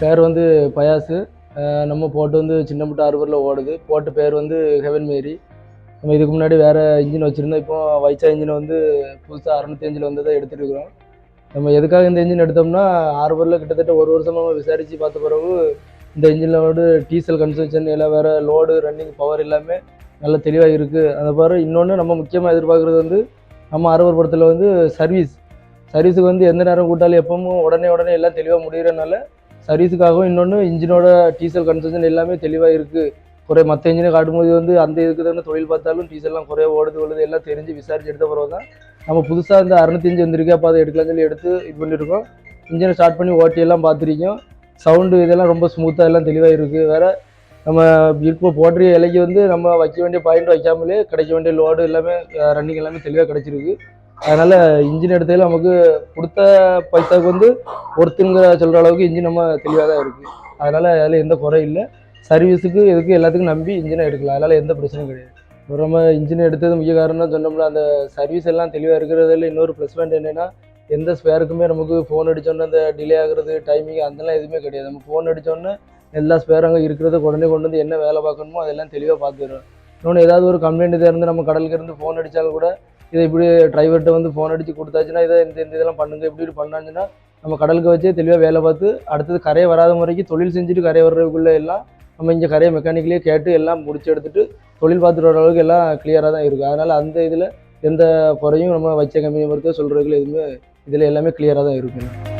பேர் வந்து பயாஸு. நம்ம போட்டு வந்து சின்னமுட்டு ஆர்வரில் ஓடுது. போட்டு பேர் வந்து ஹெவன் மேரி. நம்ம இதுக்கு முன்னாடி வேறு இன்ஜின் வச்சுருந்தோம். இப்போ வைச்சா இன்ஜினை வந்து புதுசாக 605 வந்ததை எடுத்துருக்குறோம். நம்ம எதுக்காக இந்த இன்ஜின் எடுத்தோம்னா, ஆர்வரில் கிட்டத்தட்ட ஒரு வருஷமாக விசாரித்து பார்த்த பிறகு இந்த இன்ஜினோட டீசல் கன்சம்ஷன் எல்லாம் வேறு லோடு ரன்னிங் பவர் எல்லாமே நல்ல தெளிவாக இருக்குது. அதை பாரு. இன்னொன்று நம்ம முக்கியமாக எதிர்பார்க்குறது வந்து நம்ம ஆர்வர் படத்தில் வந்து சர்வீஸுக்கு வந்து எந்த நேரம் கூட்டாலும் எப்பவும் உடனே எல்லாம் தெளிவாக முடிகிறனால சர்வீஸுக்காகவும், இன்னொன்று இன்ஜினோட டீசல் கன்சம்ஷன் எல்லாமே தெளிவாக இருக்குது. மற்ற இன்ஜினை காட்டும்போது வந்து அந்த இதுக்கு தானே தொழில் பார்த்தாலும் டீசல்லாம் குறைய ஓடுது எல்லாம் தெரிஞ்சு விசாரிச்சு எடுத்த பிறகு தான் நம்ம புதுசாக இந்த 605 வந்திருக்கு. அப்போ அதை எடுக்கலாம்னு சொல்லி எடுத்து இது பண்ணியிருக்கோம். இன்ஜினை ஸ்டார்ட் பண்ணி ஓட்டியெல்லாம் பார்த்துருக்கோம். சவுண்டு இதெல்லாம் ரொம்ப ஸ்மூத்தாக எல்லாம் தெளிவாக இருக்குது. வேறு நம்ம இப்போ போட்டிய இலைக்கு வந்து நம்ம வைக்க வேண்டிய பாயிண்ட் வைக்காமலே கிடைக்க வேண்டிய லோடு எல்லாமே ரன்னிங் எல்லாமே தெளிவாக கிடச்சிருக்கு. அதனால் இன்ஜின் எடுத்ததில் நமக்கு கொடுத்த பைசாவுக்கு வந்து ஒருத்தருங்கிற சொல்கிற அளவுக்கு இன்ஜின் நம்ம தெளிவாக தான் இருக்குது. அதனால் அதில் எந்த குறை இல்லை. சர்வீஸுக்கு எதுக்கு எல்லாத்துக்கும் நம்பி இன்ஜினை எடுக்கலாம். அதனால் எந்த பிரச்சனையும் கிடையாது. நம்ம இன்ஜினை எடுத்தது முக்கிய காரணம் சொன்னோம்னா, அந்த சர்வீஸ் எல்லாம் தெளிவாக இருக்கிறதில் இன்னொரு ப்ளஸ் பாயிண்ட் என்னென்னா, எந்த ஸ்பேருக்குமே நமக்கு ஃபோன் அடித்தோன்னே அந்த டிலே ஆகுறது டைமிங் அதெல்லாம் எதுவுமே கிடையாது. நம்ம ஃபோன் அடித்தோன்னே எல்லா ஸ்பேரும் அங்கே இருக்கிறத உடனே கொண்டு வந்து என்ன வேலை பார்க்கணுமோ அதெல்லாம் தெளிவாக பார்த்துக்கிறோம். இன்னொன்று ஏதாவது ஒரு கம்ப்ளைண்ட் இதாக இருந்து நம்ம கடலுக்கு இருந்து ஃபோன் அடித்தாலும் கூட இதை இப்படி டிரைவர்கிட்ட வந்து ஃபோன் அடித்து கொடுத்தாச்சுன்னா இதை இந்த இதெல்லாம் பண்ணுங்க இப்படி பண்ணாச்சுன்னா நம்ம கடலுக்கு வச்சே தெளிவாக வேலை பார்த்து அடுத்தது கரையை வராத முறைக்கு தொழில் செஞ்சுட்டு கரையை வர்றதுக்குள்ளே எல்லாம் நம்ம இங்கே கரையை மெக்கானிக்கலே கேட்டு எல்லாம் முடிச்சு எடுத்துகிட்டு தொழில் பார்த்துட்டு வர அளவுக்கு எல்லாம் கிளியராக தான் இருக்குது. அதனால் அந்த இதில் எந்த குறையும் நம்ம வச்ச கம்பெனியை பொறுத்த சொல்கிறதுக்குள்ள எதுவுமே இதில் எல்லாமே கிளியராக தான் இருக்குது.